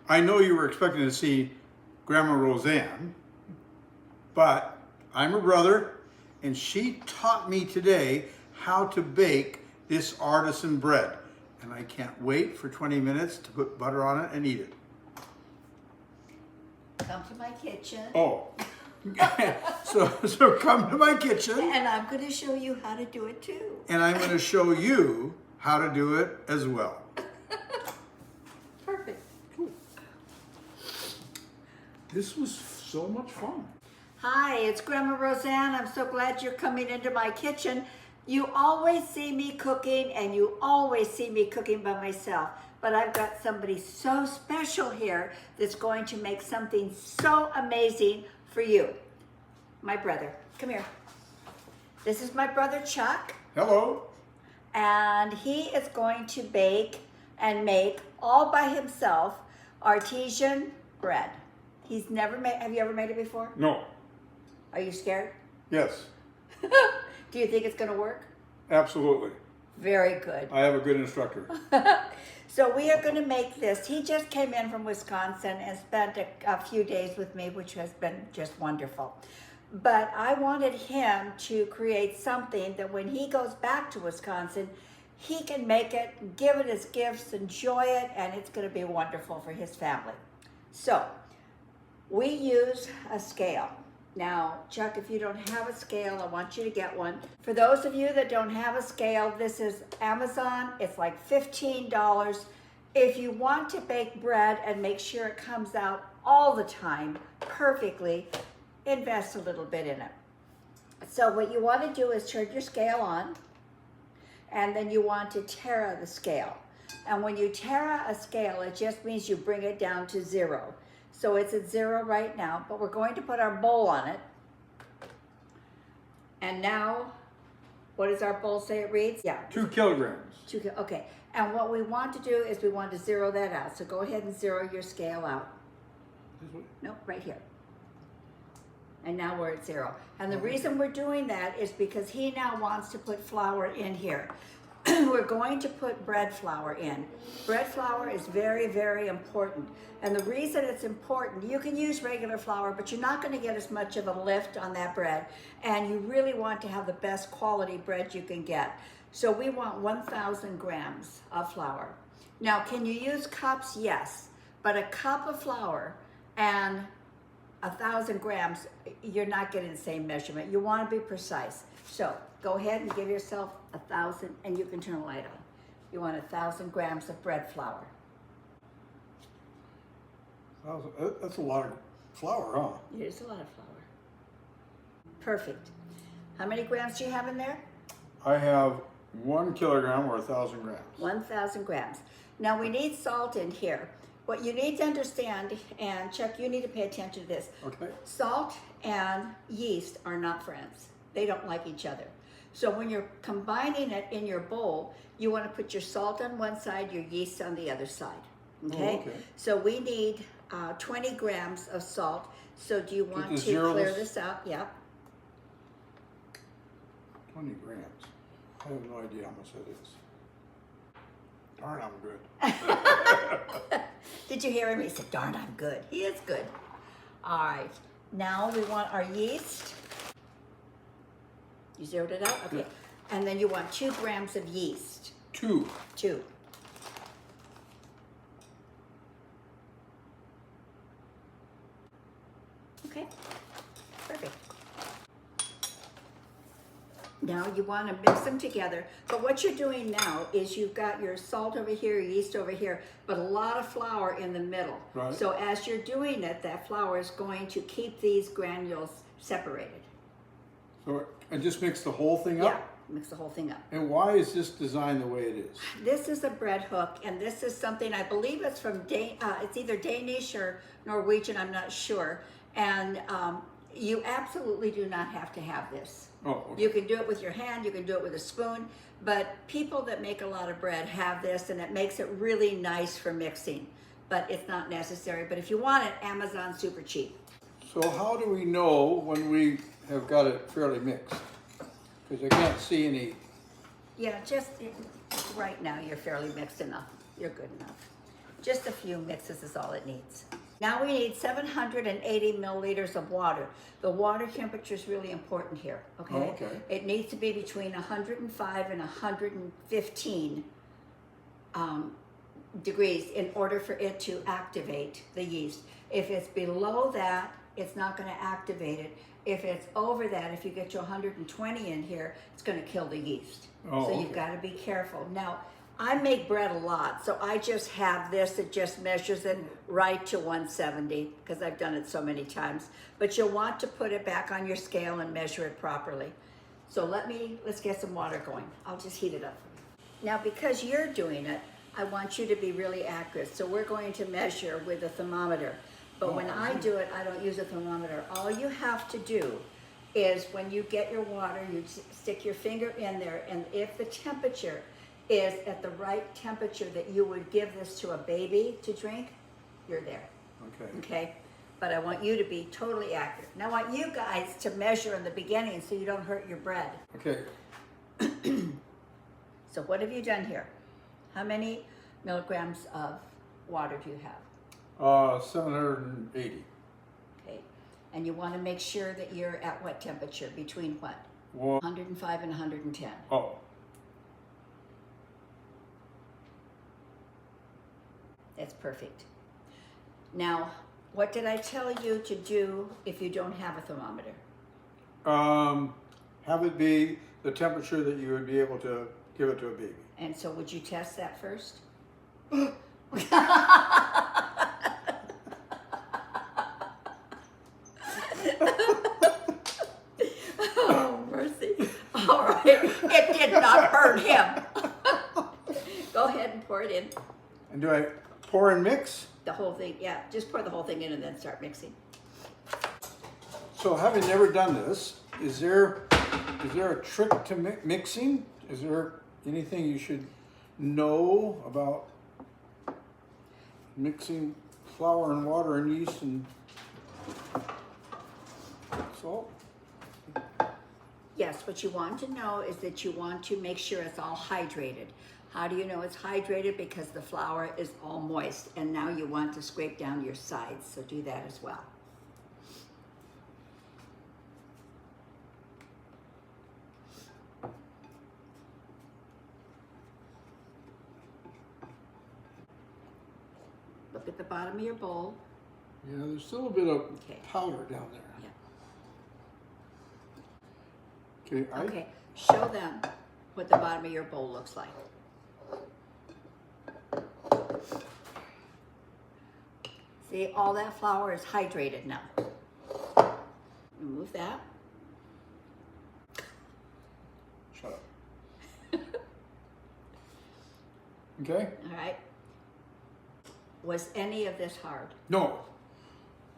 I know you were expecting to see Grandma Roseanne, but I'm her brother, and she taught me today how to bake this artisan bread. And I can't wait for 20 minutes to put butter on it and eat it. Come to my kitchen. Oh, so come to my kitchen. And I'm going to show you how to do it too. And I'm going to show you how to do it as well. Perfect. Cool. This was so much fun. Hi, it's Grandma Roseanne. I'm so glad you're coming into my kitchen. You always see me cooking and you always see me cooking by myself. But I've got somebody so special here that's going to make something so amazing for you. My brother. Come here. This is my brother Chuck. Hello. And he is going to bake and make all by himself artesian bread. He's never made, have you ever made it before? No. Are you scared? Yes. Do you think it's going to work? Absolutely. Very good. I have a good instructor. So we are going to make this. He just came in from Wisconsin and spent a few days with me, which has been just wonderful. But I wanted him to create something that when he goes back to Wisconsin, he can make it, give it as gifts, enjoy it, and it's going to be wonderful for his family. So we use a scale. Now, Chuck, if you don't have a scale, I want you to get one. For those of you that don't have a scale, this is Amazon. It's like $15. If you want to bake bread and make sure it comes out all the time perfectly, invest a little bit in it. So what you want to do is turn your scale on, and then you want to tara the scale. And when you tara a scale, it just means you bring it down to 0. So it's at 0 right now, but we're going to put our bowl on it. And now, what does our bowl say it reads? Yeah. 2 kilograms. Okay. And what we want to do is we want to zero that out. So go ahead and zero your scale out. This way? Nope, right here. And now we're at 0. And the reason we're doing that is because he now wants to put flour in here. We're going to put bread flour in. Bread flour is very, very important. And the reason it's important, you can use regular flour, but you're not going to get as much of a lift on that bread. And you really want to have the best quality bread you can get. So we want 1,000 grams of flour. Now, can you use cups? Yes. But a cup of flour and 1,000 grams, you're not getting the same measurement. You want to be precise. So go ahead and give yourself 1,000, and you can turn the light on. You want 1,000 grams of bread flour. That's a lot of flour, huh? It is a lot of flour. Perfect. How many grams do you have in there? I have 1 kilogram or 1,000 grams. 1,000 grams. Now we need salt in here. What you need to understand, and Chuck, you need to pay attention to this. Okay. Salt and yeast are not friends. They don't like each other. So when you're combining it in your bowl, you want to put your salt on one side, your yeast on the other side. Okay? Oh, okay. So we need 20 grams of salt. So do you want to zero clear this? this out? Yep. 20 grams. I have no idea how much that is. Darn, I'm good. Did you hear him? He said, darn, I'm good. He is good. All right. Now we want our yeast. You zeroed it out? Okay. Yeah. And then you want 2 grams of yeast. 2. 2. Okay. Perfect. Now you want to mix them together. But what you're doing now is you've got your salt over here, yeast over here, but a lot of flour in the middle. Right. So as you're doing it, that flour is going to keep these granules separated. So I just mix the whole thing up? Yeah, mix the whole thing up. And why is this designed the way it is? This is a bread hook, and this is something, I believe it's from, it's either Danish or Norwegian, I'm not sure. And you absolutely do not have to have this. Oh, okay. You can do it with your hand, you can do it with a spoon, but people that make a lot of bread have this, and it makes it really nice for mixing. But it's not necessary. But if you want it, Amazon's super cheap. So how do we know when we have got it fairly mixed? Because I can't see any. Yeah, just right now you're fairly mixed enough. You're good enough. Just a few mixes is all it needs. Now we need 780 milliliters of water. The water temperature is really important here, okay? Oh, okay. It needs to be between 105 and 115 degrees in order for it to activate the yeast. If it's below that, it's not going to activate it. If it's over that, if you get to 120 in here, it's going to kill the yeast. Oh, so okay. you've got to be careful. Now, I make bread a lot, so I just have this that just measures it right to 170 because I've done it so many times. But you'll want to put it back on your scale and measure it properly. So let's get some water going. I'll just heat it up. Now, because you're doing it, I want you to be really accurate. So we're going to measure with a thermometer. But when I do it, I don't use a thermometer. All you have to do is when you get your water, you stick your finger in there, and if the temperature is at the right temperature that you would give this to a baby to drink, you're there. Okay. Okay? But I want you to be totally accurate. Now I want you guys to measure in the beginning so you don't hurt your bread. Okay. So what have you done here? How many milligrams of water do you have? 780. Okay. And you want to make sure that you're at what temperature? Between what? Well, 105 and 110. oh, That's perfect. Now, what did I tell you to do if you don't have a thermometer? have it be the temperature that you would be able to give it to a baby. And so would you test that first? Oh, mercy. All right. It did not hurt him. Go ahead and pour it in. And do I pour and mix? The whole thing, yeah. Just pour the whole thing in and then start mixing. So having never done this, is there a trick to mixing? Is there anything you should know about mixing flour and water and yeast and salt? Yes, what you want to know is that you want to make sure it's all hydrated. How do you know it's hydrated? Because the flour is all moist, and now you want to scrape down your sides, so do that as well. Look at the bottom of your bowl. Yeah, there's still a bit of Okay. powder down there. Yeah. Okay, Okay, show them what the bottom of your bowl looks like. See, all that flour is hydrated now. Remove that. Shut up. Okay? All right. Was any of this hard? No,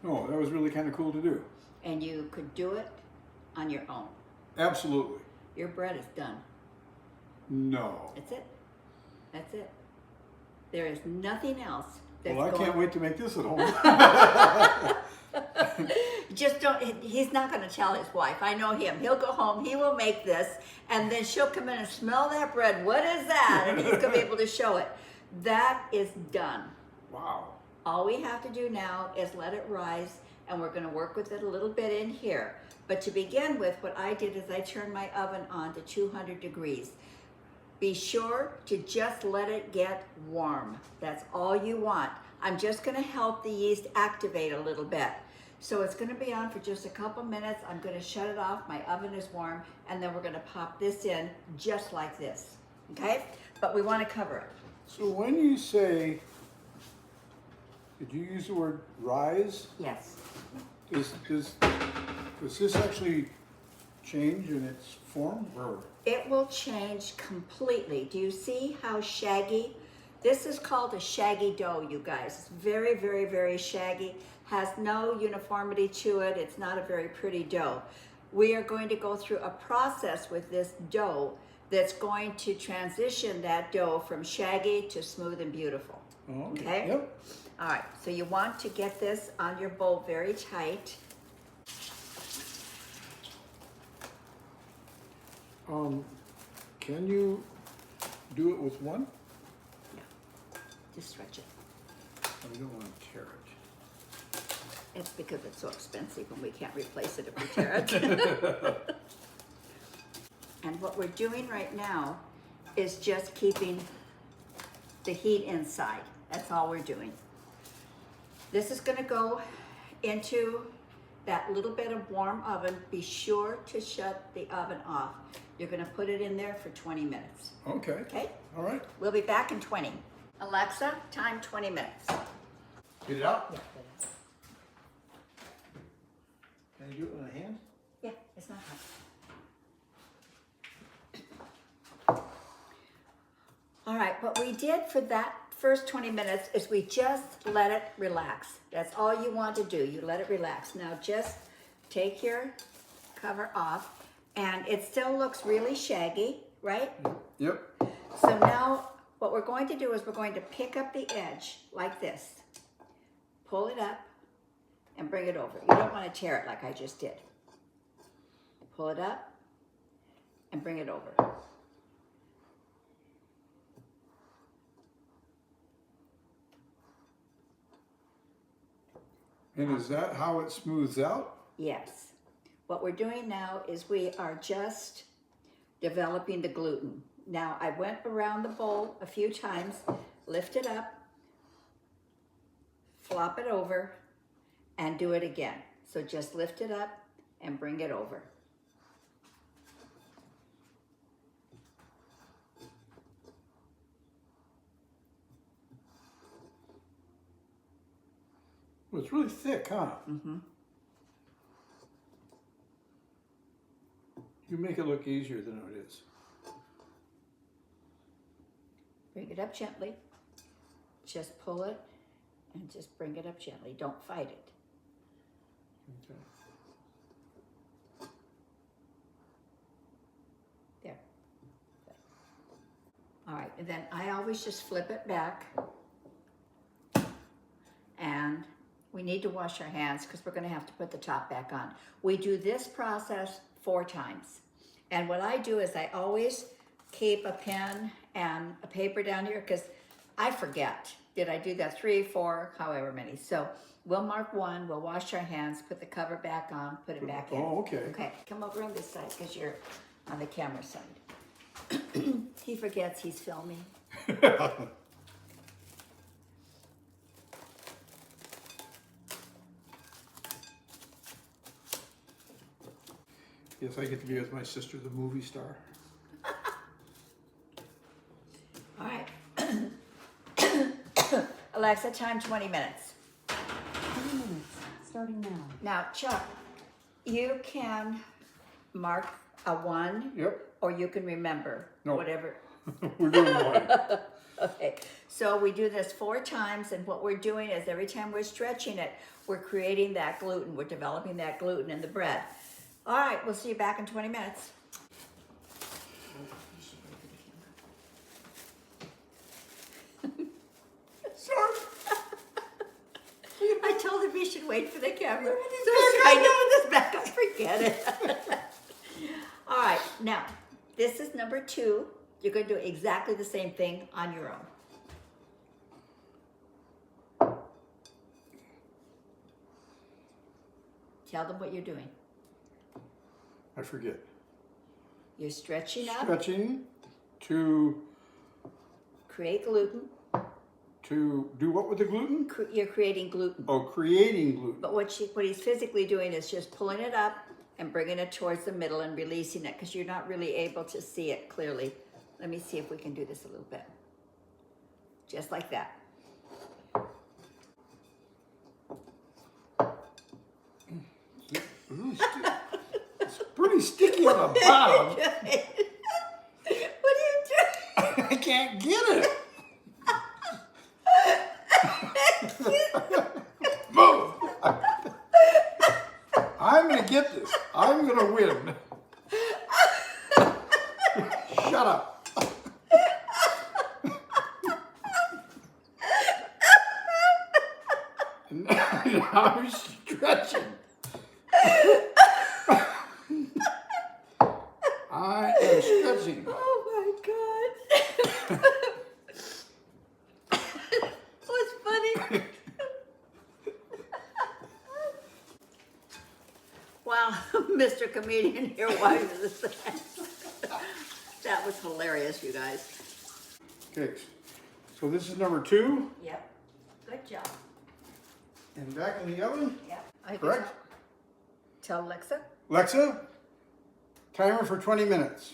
that was really kind of cool to do. And you could do it on your own. Absolutely. Your bread is done. No. That's it. That's it. There is nothing else that's Well, I can't wait to make this at home. Just don't, he's not going to tell his wife. I know him. He'll go home, he will make this, and then she'll come in and smell that bread. What is that? And he's going to be able to show it. That is done. Wow. All we have to do now is let it rise, and we're going to work with it a little bit in here. But to begin with, what I did is I turned my oven on to 200 degrees. Be sure to just let it get warm. That's all you want. I'm just going to help the yeast activate a little bit. So it's going to be on for just a couple minutes. I'm going to shut it off. My oven is warm. And then we're going to pop this in just like this. Okay? But we want to cover it. So when you say, did you use the word rise? Yes. Does this actually change in its form? Or? It will change completely. Do you see how shaggy? This is called a shaggy dough, you guys. It's very, very, very shaggy. Has no uniformity to it. It's not a very pretty dough. We are going to go through a process with this dough that's going to transition that dough from shaggy to smooth and beautiful. Oh, Okay? Yep. All right, so you want to get this on your bowl very tight. Can you do it with one? Just stretch it. I don't want to tear it. It's because it's so expensive and we can't replace it if we tear it. And what we're doing right now is just keeping the heat inside. That's all we're doing. This is gonna go into that little bit of warm oven. Be sure to shut the oven off. You're gonna put it in there for 20 minutes. Okay. Okay? All right. We'll be back in 20. Alexa, time 20 minutes. Get it out? Yeah, Can you do it with a hand? yeah, it's not hot. All right, what we did for that first 20 minutes is we just let it relax. That's all you want to do. You let it relax. Now just take your cover off, and it still looks really shaggy, right? Yep. So now what we're going to do is we're going to pick up the edge like this, pull it up, and bring it over. You don't want to tear it like I just did. Pull it up and bring it over. And is that how it smooths out? Yes. What we're doing now is we are just developing the gluten. Now I went around the bowl a few times, lift it up, flop it over, and do it again. So just lift it up and bring it over. Well, it's really thick, huh? Mm-hmm. You make it look easier than it is. Bring it up gently. Just pull it and just bring it up gently. Don't fight it. Okay. There. All right, and then I always just flip it back. And we need to wash our hands because we're going to have to put the top back on. We do this process 4 times. And what I do is I always keep a pen and a paper down here because I forget. Did I do that 3, 4, however many? So we'll mark 1, we'll wash our hands, put the cover back on, put it back in. Oh, okay. Okay, come over on this side because you're on the camera side. He forgets he's filming. Yes, I get to be with my sister, the movie star. All right. Alexa, time 20 minutes. 20 minutes, starting now. Now, Chuck, you can mark a 1, Yep. or you can remember, No. whatever. We're doing one. Okay, so we do this 4 times, and what we're doing is every time we're stretching it, we're creating that gluten. We're developing that gluten in the bread. All right, we'll see you back in 20 minutes. Sorry. I told him he should wait for the camera. So I know this back up, forget it. All right, now, this is number 2. You're going to do exactly the same thing on your own. Tell them what you're doing. I forget. You're stretching up, Stretching to create gluten. do what with the gluten? You're creating gluten. Oh, creating gluten. But what he's physically doing is just pulling it up and bringing it towards the middle and releasing it because you're not really able to see it clearly. Let me see if we can do this a little bit. Just like that. It's pretty sticky on the bottom. What are you doing? I can't get it. Move. I'm gonna get this. I'm gonna win. Shut up. Now I'm stretching. I am stretching. Oh my God. What's funny Mr. Comedian here watches this. That was hilarious, you guys. Okay, so this is number 2, Yep. Good job. and back in the oven. Yep. I guess Correct. I'll tell Alexa. Alexa, timer for 20 minutes.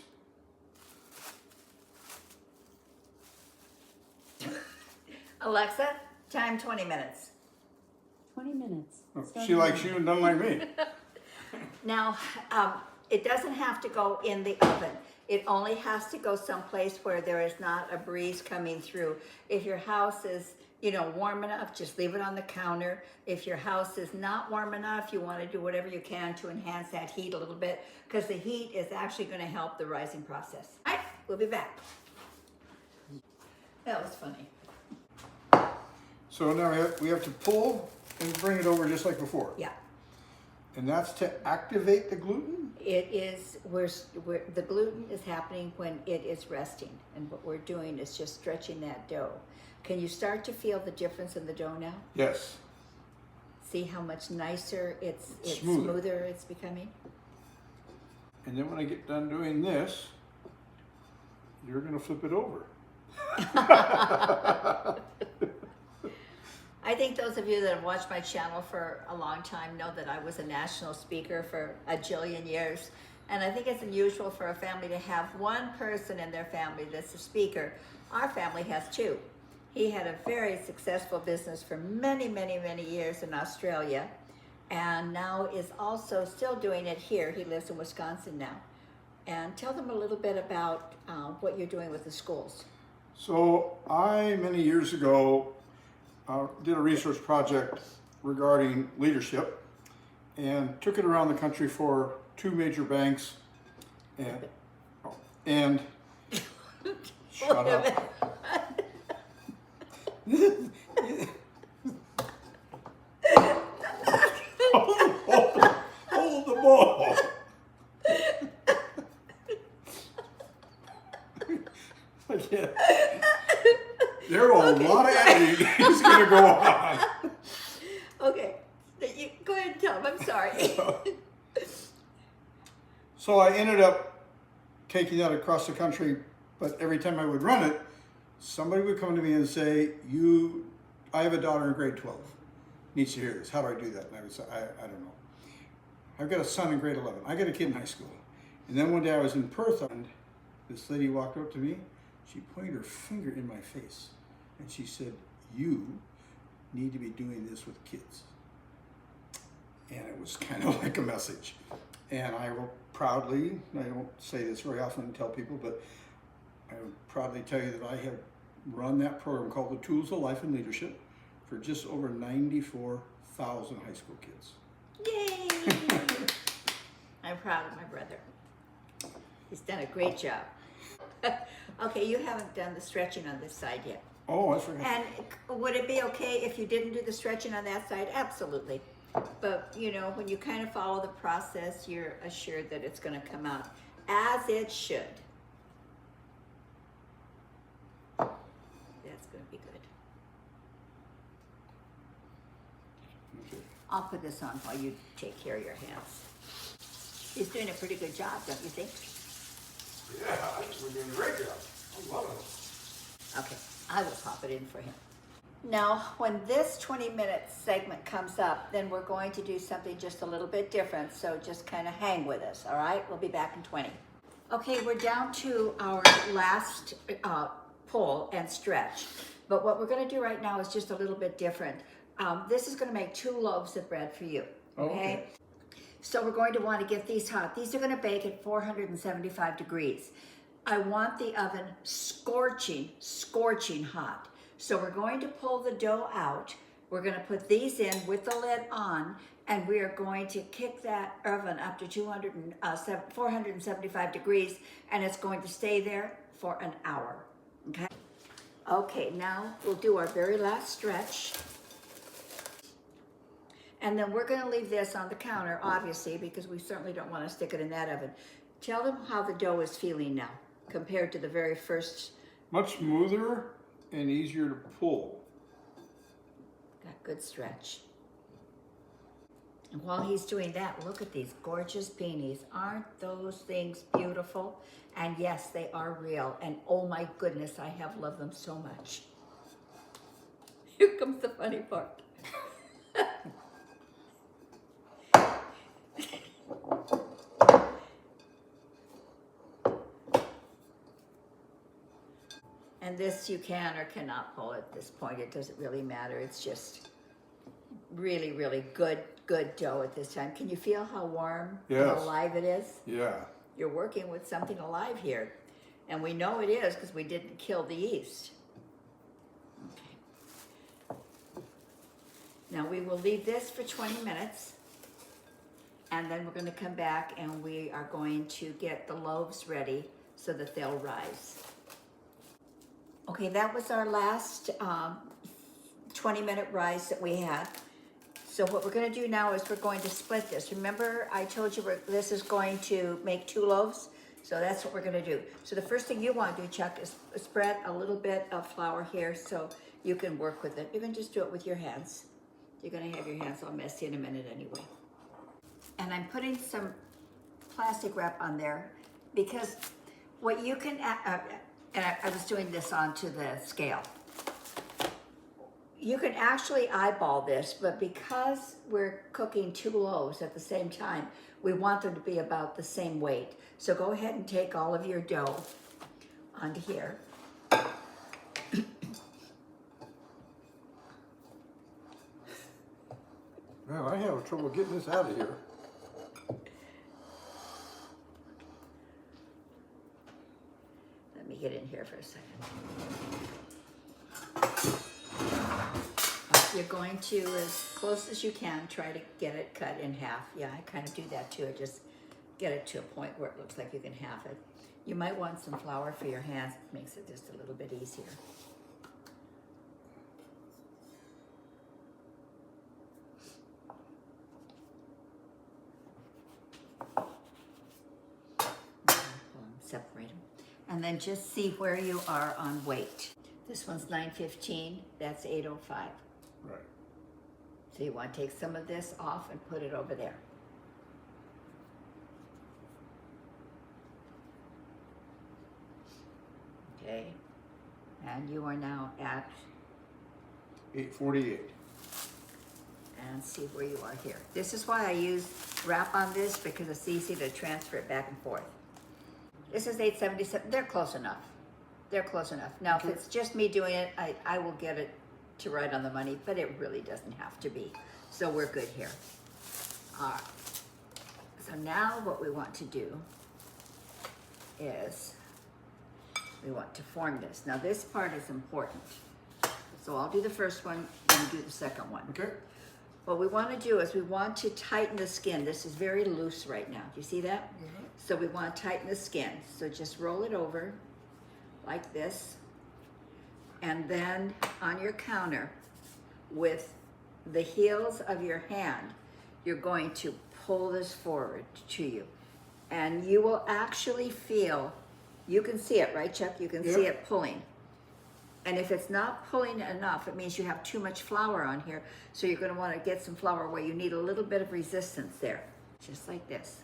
Alexa, time 20 minutes. 20 minutes. Oh, she starting likes now. you and doesn't like me. Now, it doesn't have to go in the oven. It only has to go someplace where there is not a breeze coming through. If your house is, warm enough, just leave it on the counter. If your house is not warm enough, you want to do whatever you can to enhance that heat a little bit, because the heat is actually going to help the rising process. All right, we'll be back. That was funny. So now we have to pull and bring it over just like before. Yeah. And that's to activate the gluten? It is, the gluten is happening when it is resting. And what we're doing is just stretching that dough. Can you start to feel the difference in the dough now? Yes. See how much nicer it's Smoother. smoother it's becoming? And then when I get done doing this, you're going to flip it over. I think those of you that have watched my channel for a long time know that I was a national speaker for a jillion years. And I think it's unusual for a family to have one person in their family that's a speaker. Our family has 2. He had a very successful business for many, many, many years in Australia, and now is also still doing it here. He lives in Wisconsin now. And tell them a little bit about what you're doing with the schools. So I, many years ago, did a research project regarding leadership and took it around the country for 2 major banks and shut Wait a up. minute. Hold the ball. I can't. There are a lot of editing is going to go on. Okay, go ahead and tell them. I'm sorry. So I ended up taking that across the country, but every time I would run it, somebody would come to me and say, I have a daughter in grade 12, needs to hear this. How do I do that? And I would say, I don't know. I've got a son in grade 11. I got a kid in high school. And then one day I was in Perth and this lady walked up to me. She pointed her finger in my face and she said, you need to be doing this with kids. And it was kind of like a message. And I will proudly, I don't say this very often and tell people, but I will proudly tell you that I have run that program called the Tools of Life and Leadership for just over 94,000 high school kids. Yay! I'm proud of my brother. He's done a great job. Okay, you haven't done the stretching on this side yet. Oh, I forgot. And would it be okay if you didn't do the stretching on that side? Absolutely. But, when you kind of follow the process, you're assured that it's going to come out as it should. That's going to be good. Okay. I'll put this on while you take care of your hands. He's doing a pretty good job, don't you think? Yeah, we're doing a great job. I love it. Okay, I will pop it in for him. Now, when this 20-minute segment comes up, then we're going to do something just a little bit different, so just kind of hang with us, all right? We'll be back in 20. Okay, we're down to our last pull and stretch, but what we're going to do right now is just a little bit different. This is going to make 2 loaves of bread for you, okay? So we're going to want to get these hot. These are going to bake at 475 degrees. I want the oven scorching hot. So we're going to pull the dough out. We're going to put these in with the lid on, and we are going to kick that oven up to 475 degrees, and it's going to stay there for an hour, okay? Okay, now we'll do our very last stretch. And then we're going to leave this on the counter, obviously, because we certainly don't want to stick it in that oven. Tell them how the dough is feeling now compared to the very first. Much smoother and easier to pull. Got good stretch. And while he's doing that, look at these gorgeous beanies. Aren't those things beautiful? And yes, they are real. And oh my goodness, I have loved them so much. Here comes the funny part. And this you can or cannot pull at this point. It doesn't really matter. It's just really, really good dough at this time. Can you feel how warm and Yes. alive it is? Yeah. You're working with something alive here. And we know it is because we didn't kill the yeast. Okay. Now we will leave this for 20 minutes. And then we're going to come back and we are going to get the loaves ready so that they'll rise. Okay, that was our last 20-minute rise that we had. So what we're going to do now is we're going to split this. Remember I told you this is going to make 2 loaves? So that's what we're going to do. So the first thing you want to do, Chuck, is spread a little bit of flour here so you can work with it. You can just do it with your hands. You're going to have your hands all messy in a minute anyway. And I'm putting some plastic wrap on there because what you can, and I was doing this onto the scale. You can actually eyeball this, but because we're cooking 2 loaves at the same time, we want them to be about the same weight. So go ahead and take all of your dough onto here. Well, I have trouble getting this out of here. Let me get in here for a second. You're going to, as close as you can, try to get it cut in half. Yeah, I kind of do that too. I just get it to a point where it looks like you can half it. You might want some flour for your hands. It makes it just a little bit easier. Separate them. And then just see where you are on weight. This one's 915, that's 805. Right. So you want to take some of this off and put it over there. Okay, and you are now at, 848. and see where you are here. This is why I use wrap on this, because it's easy to transfer it back and forth. This is 877, they're close enough. They're close enough. Now, if it's just me doing it, I will get it to right on the money, but it really doesn't have to be. So we're good here. All right. So now what we want to do is we want to form this. Now this part is important. So I'll do the first one and you do the second one. Okay. What we want to do is we want to tighten the skin. This is very loose right now. Do you see that? Mm-hmm. So we want to tighten the skin. So just roll it over like this. And then on your counter with the heels of your hand, you're going to pull this forward to you. And you will actually feel, you can see it, right, Chuck? You can see it pulling. And if it's not pulling enough, it means you have too much flour on here. So you're going to want to get some flour where you need a little bit of resistance there. Just like this.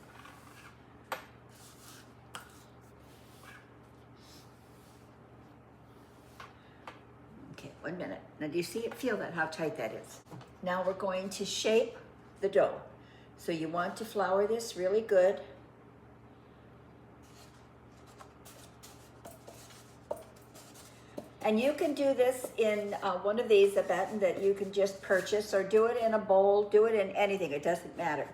Okay, 1 minute. Now do you see it? Feel that, how tight that is. Now we're going to shape the dough. So you want to flour this really good. And you can do this in one of these, a batten that you can just purchase, or do it in a bowl, do it in anything, it doesn't matter.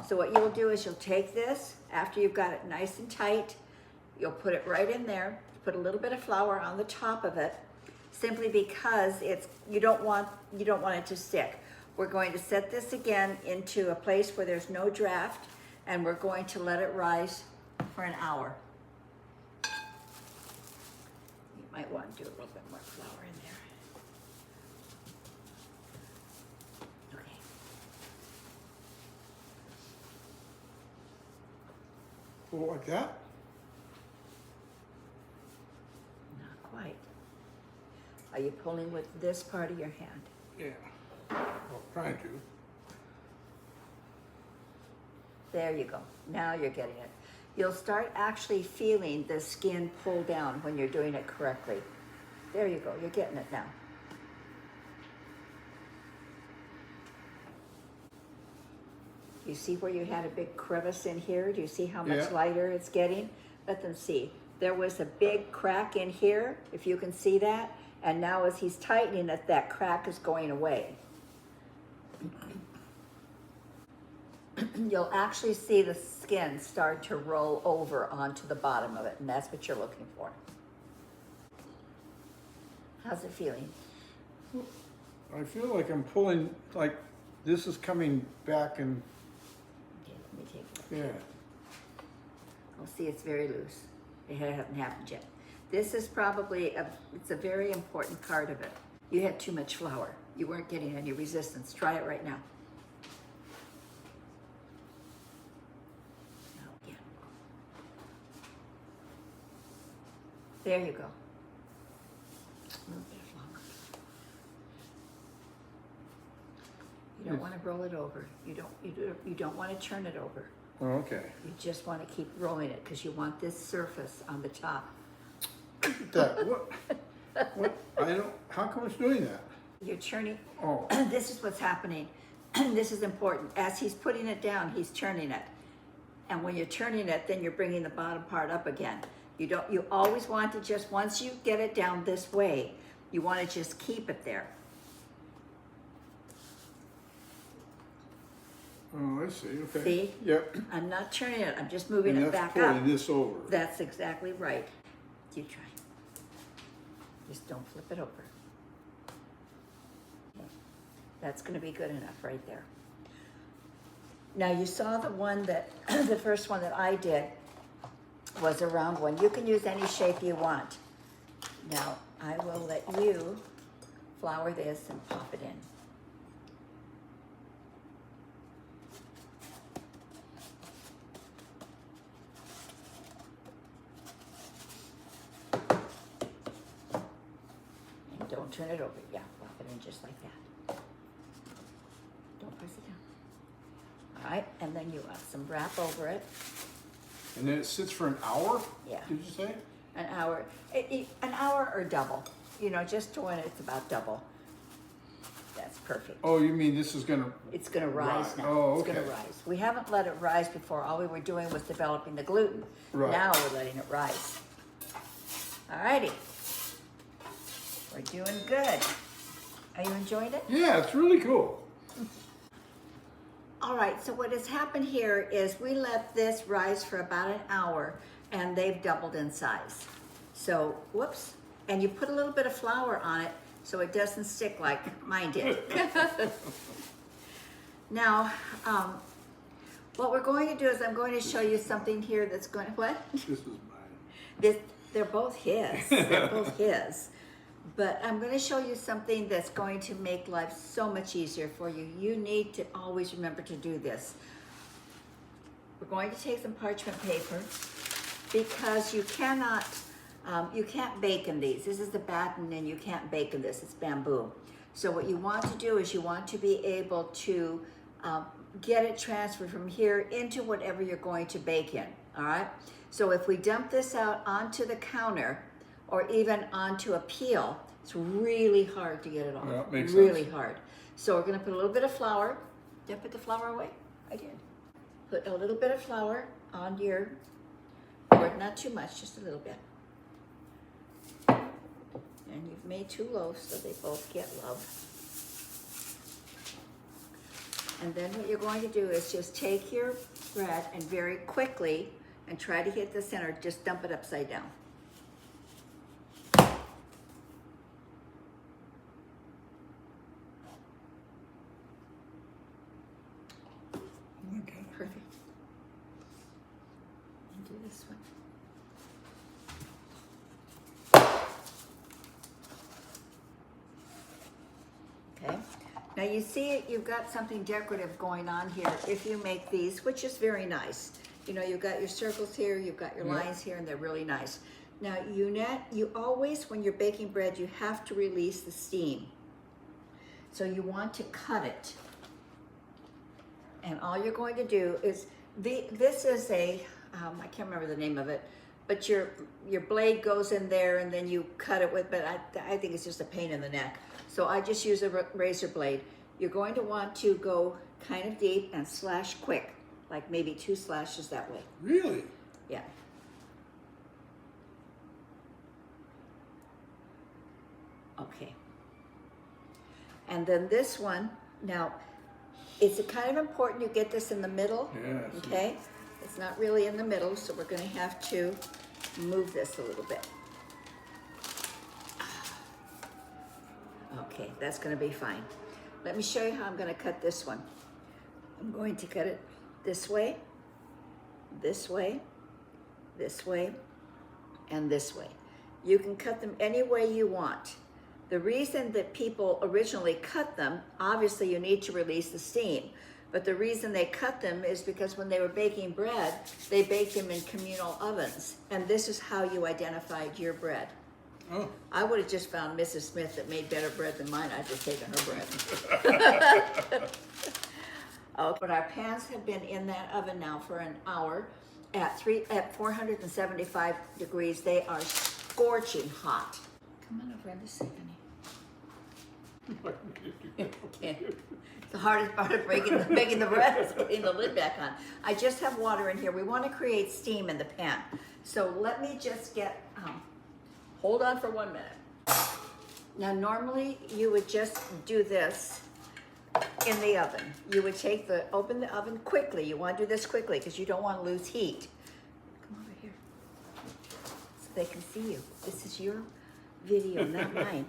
So what you'll do is you'll take this, after you've got it nice and tight, you'll put it right in there, put a little bit of flour on the top of it, simply because you don't want it to stick. We're going to set this again into a place where there's no draft, and we're going to let it rise for an hour. Might want to do a little bit more flour in there. Okay. Pull like that? Not quite. Are you pulling with this part of your hand? Yeah. Well, trying to. There you go. Now you're getting it. You'll start actually feeling the skin pull down when you're doing it correctly. There you go. You're getting it now. You see where you had a big crevice in here? Do you see how much Yeah. lighter it's getting? Let them see. There was a big crack in here, if you can see that. And now as he's tightening it, that crack is going away. You'll actually see the skin start to roll over onto the bottom of it, and that's what you're looking for. How's it feeling? I feel like I'm pulling, like this is coming back and, Okay, let me take it. yeah. Oh, see, it's very loose. It hasn't happened yet. This is probably, it's a very important part of it. You had too much flour. You weren't getting any resistance. Try it right now. Now again. There you go. A little bit of flour. You don't want to roll it over. You don't want to turn it over. Oh, okay. You just want to keep rolling it because you want this surface on the top. That, what, I don't, how come it's doing that? You're churning. Oh, This is what's happening. This is important. As he's putting it down, he's turning it. And when you're turning it, then you're bringing the bottom part up again. You always want to just, once you get it down this way, you want to just keep it there. oh, I see, okay. See? Yep. I'm not turning it, I'm just moving And it that's back up. pulling this over. That's exactly right. You try. Just don't flip it over. Okay. That's going to be good enough right there. Now you saw the one that, the first one that I did was a round one. You can use any shape you want. Now I will let you flour this and pop it in. Don't turn it over. Yeah, flop it in just like that. Don't press it down. All right, and then you want some wrap over it. And then it sits for an hour? Yeah. Did you say? An hour. An hour or double. You know, just when it's about double. That's perfect. Oh, you mean this is gonna? It's going to rise Right. now. Oh, It's going okay. to rise. We haven't let it rise before. All we were doing was developing the gluten. Right. Now we're letting it rise. All righty. We're doing good. Are you enjoying it? Yeah, it's really cool. All right, so what has happened here is we let this rise for about an hour and they've doubled in size. So, whoops, and you put a little bit of flour on it so it doesn't stick like mine did. Now, what we're going to do is I'm going to show you something here that's going to, what? This is mine. They're both his, they're both his. But I'm going to show you something that's going to make life so much easier for you. You need to always remember to do this. We're going to take some parchment paper because you can't bake in these. This is the batten and you can't bake in this, it's bamboo. So what you want to do is you want to be able to get it transferred from here into whatever you're going to bake in, all right? So if we dump this out onto the counter, or even onto a peel, it's really hard to get it off. Yeah, makes really sense. hard. So we're gonna put a little bit of flour. Did I put the flour away? I did. Put a little bit of flour on your board, not too much, just a little bit. And you've made 2 loaves so they both get love. And then what you're going to do is just take your bread and very quickly, and try to hit the center, just dump it upside down. Okay. Perfect. And do this one. Okay. Now you see you've got something decorative going on here if you make these, which is very nice. You know, you've got your circles here, you've got your Yeah. lines here, and they're really nice. Now you always, when you're baking bread, you have to release the steam. So you want to cut it. And all you're going to do is This is a, I can't remember the name of it, but your blade goes in there and then you cut it with, but I think it's just a pain in the neck. So I just use a razor blade. You're going to want to go kind of deep and slash quick, like maybe 2 slashes that way. Really? Yeah. Okay. And then this one, now, it's kind of important you get this in the middle. Yes. Okay? It's not really in the middle, so we're going to have to move this a little bit. Okay, that's going to be fine. Let me show you how I'm going to cut this one. I'm going to cut it this way, this way, this way, and this way. You can cut them any way you want. The reason that people originally cut them, obviously you need to release the steam, but the reason they cut them is because when they were baking bread, they baked them in communal ovens, and this is how you identified your bread. Oh. I would have just found Mrs. Smith that made better bread than mine. I'd just taken her bread. Okay, but our pans have been in that oven now for an hour at 475 degrees. They are scorching hot. Come on over and this second. The hardest part of making the bread is putting the lid back on. I just have water in here. We want to create steam in the pan. So let me just get, hold on for 1 minute. Now normally you would just do this in the oven. You would open the oven quickly. You want to do this quickly because you don't want to lose heat. Come over here so they can see you. This is your video, not mine.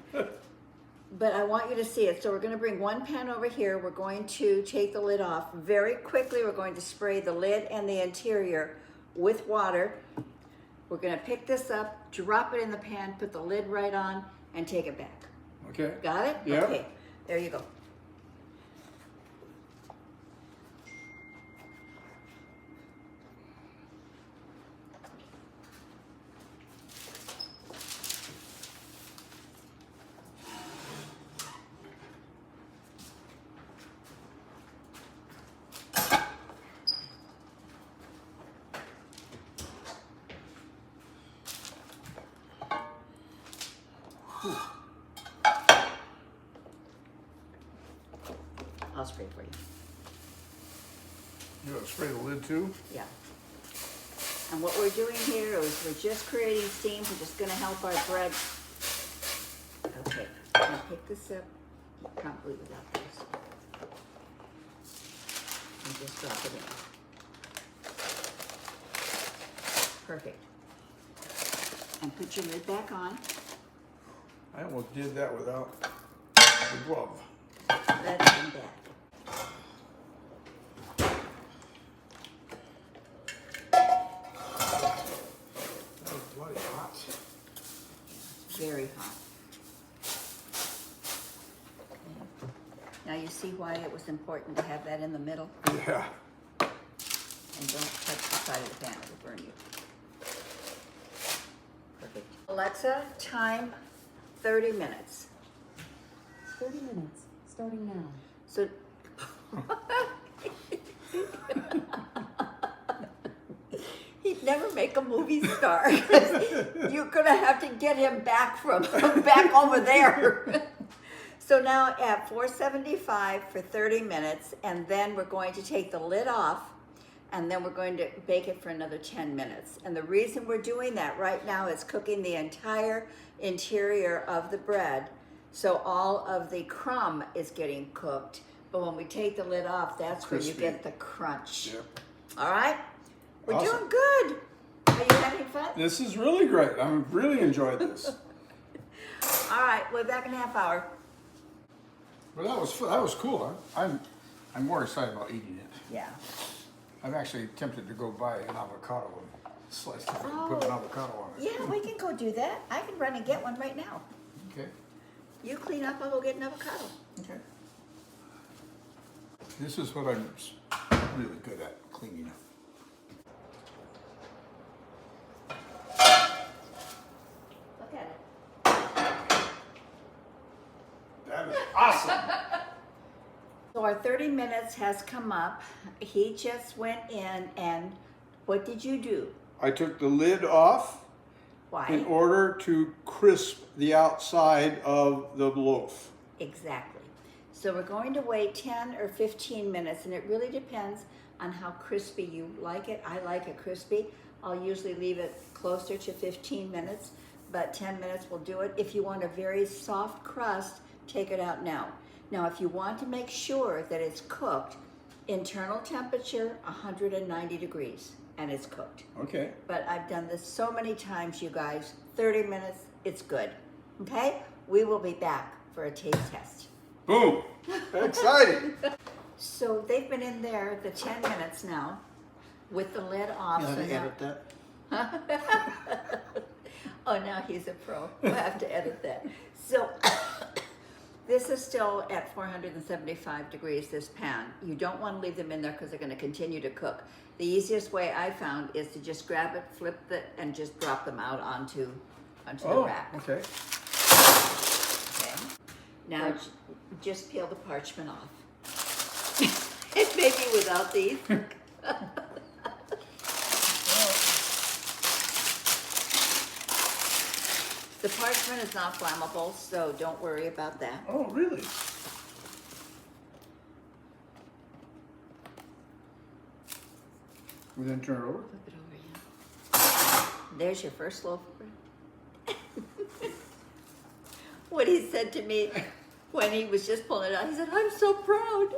But I want you to see it. So we're going to bring one pan over here. We're going to take the lid off. Very quickly, we're going to spray the lid and the interior with water. We're going to pick this up, drop it in the pan, put the lid right on, and take it back. Okay. Got it? Yeah. Okay, there you go. I'll spray for you. You want to spray the lid too? Yeah. And what we're doing here is we're just creating steam. We're just going to help our bread. Okay, I'm going to pick this up probably without this. And just drop it in. Perfect. And put your lid back on. I almost did that without the glove. Let's come back. That was bloody hot. Very hot. Okay. Now you see why it was important to have that in the middle? Yeah. And don't touch the side of the pan, it'll burn you. Perfect. Alexa, time 30 minutes. 30 minutes, starting now. So, he'd never make a movie star. You're gonna have to get him back back over there. So now at 475 for 30 minutes, and then we're going to take the lid off, and then we're going to bake it for another 10 minutes. And the reason we're doing that right now is cooking the entire interior of the bread. So all of the crumb is getting cooked, but when we take the lid off, that's where you Crispy. get the crunch. Yep. All right? We're Awesome. doing good. Are you having fun? This is really great. I'm really enjoyed this. All right, we're back in a half hour. But that was cool. I'm more excited about eating it. Yeah. I'm actually tempted to go buy an avocado and slice it and put an avocado on it. Yeah, we can go do that. I can run and get one right now. Okay. You clean up, I'll go get an avocado. Okay. This is what I'm really good at, cleaning up. Look at it. That is awesome. So our 30 minutes has come up. He just went in, and what did you do? I took the lid off in Why? order to crisp the outside of the loaf. Exactly. So we're going to wait 10 or 15 minutes, and it really depends on how crispy you like it. I like it crispy. I'll usually leave it closer to 15 minutes, but 10 minutes will do it. If you want a very soft crust, take it out now. Now, if you want to make sure that it's cooked, internal temperature 190 degrees, and it's cooked. Okay. But I've done this so many times, you guys. 30 minutes, it's good. Okay? We will be back for a taste test. Boom! Exciting! So they've been in there the 10 minutes now with the lid off. You so have to now- edit that? Oh, now he's a pro. We'll have to edit that. So this is still at 475 degrees, this pan. You don't want to leave them in there because they're going to continue to cook. The easiest way I found is to just grab it, flip it, and just drop them out onto the rack. Okay. Okay. Now just peel the parchment off. It may be without these. The parchment is not flammable, so don't worry about that. Oh, really? We then turn it over? Flip it over, yeah. There's your first loaf of bread. What he said to me when he was just pulling it out, he said, "I'm so proud."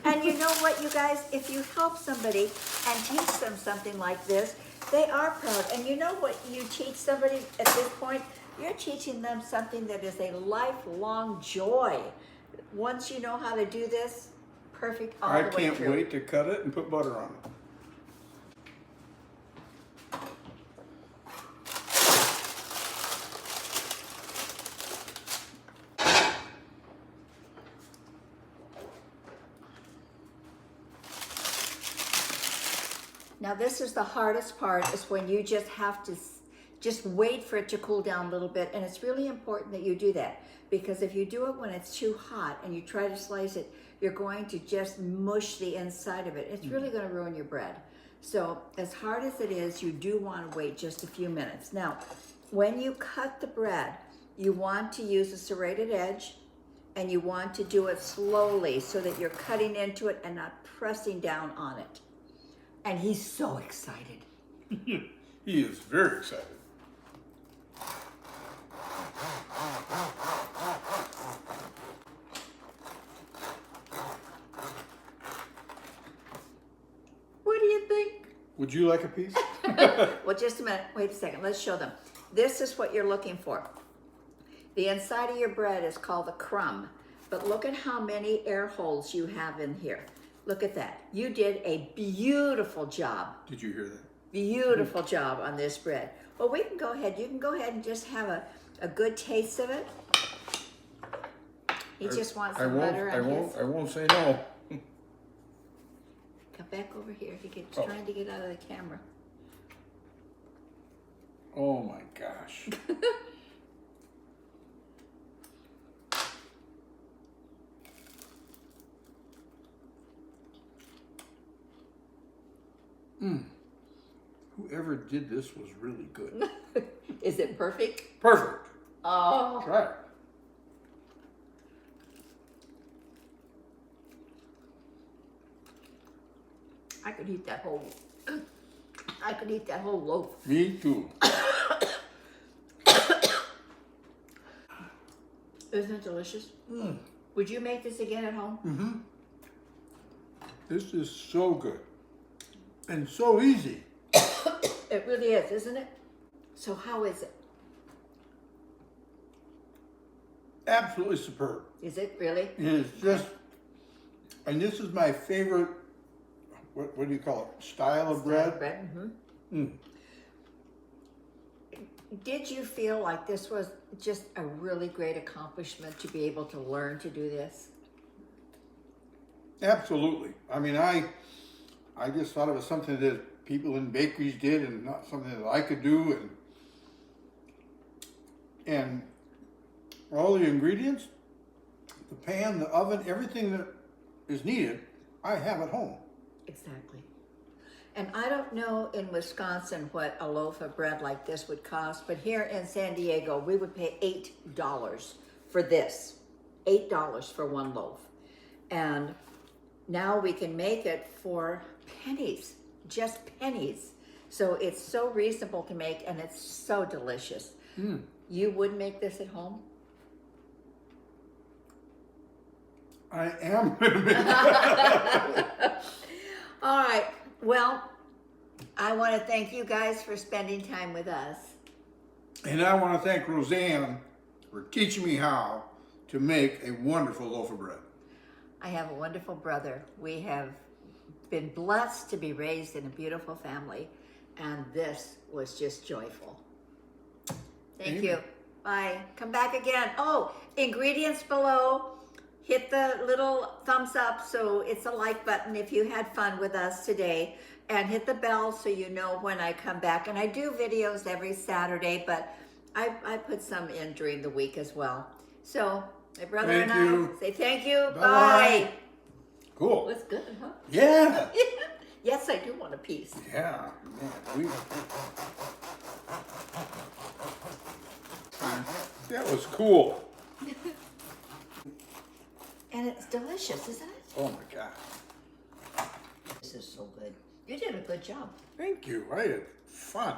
And you know what, you guys, if you help somebody and teach them something like this, they are proud. And you know what you teach somebody at this point? You're teaching them something that is a lifelong joy. Once you know how to do this, perfect all I the way can't through. wait to cut it and put butter on it. Now this is the hardest part, is when you just have to just wait for it to cool down a little bit. And it's really important that you do that, because if you do it when it's too hot and you try to slice it, you're going to just mush the inside of it. It's really going to ruin your bread. So as hard as it is, you do want to wait just a few minutes. Now, when you cut the bread, you want to use a serrated edge, and you want to do it slowly so that you're cutting into it and not pressing down on it. And he's so excited. He is very excited. What do you think? Would you like a piece? Well, just a minute. Wait a second. Let's show them. This is what you're looking for. The inside of your bread is called the crumb. But look at how many air holes you have in here. Look at that. You did a beautiful job. Did you hear that? Beautiful job on this bread. Well, we can go ahead. You can go ahead and just have a good taste of it. He just wants some butter on his. I won't say no. Come back over here. He keeps Oh. trying to get out of the camera. Oh my gosh. Whoever did this was really good. Is it perfect? Perfect. Oh. Try it. I could eat that whole. I could eat that whole loaf. Me too. Isn't it delicious? Would you make this again at home? This is so good. And so easy. It really is, isn't it? So how is it? Absolutely superb. Is it really? It is just, and this is my favorite, what do you call it? Style of bread? Bread. Did you feel like this was just a really great accomplishment to be able to learn to do this? Absolutely. I mean, I just thought it was something that people in bakeries did and not something that I could do. And all the ingredients, the pan, the oven, everything that is needed, I have at home. Exactly. And I don't know in Wisconsin what a loaf of bread like this would cost, but here in San Diego, we would pay $8 for this. $8 for one loaf. And now we can make it for pennies, just pennies. So it's so reasonable to make, and it's so delicious. You would make this at home? I am going to make that. All right. Well, I want to thank you guys for spending time with us. And I want to thank Roseanne for teaching me how to make a wonderful loaf of bread. I have a wonderful brother. We have been blessed to be raised in a beautiful family, and this was just joyful. Thank you. Bye. Come back again. Oh, ingredients below. Hit the little thumbs up so it's a like button if you had fun with us today, and hit the bell so you know when I come back. And I do videos every Saturday, but I put some in during the week as well. So my brother Thank and you. I say thank you. Bye-bye. Bye. Cool. Was good, huh? Yeah. Yes, I do want a piece. Yeah. Man, that was cool. And it's delicious, isn't it? Oh my God. This is so good. You did a good job. Thank you. I had fun.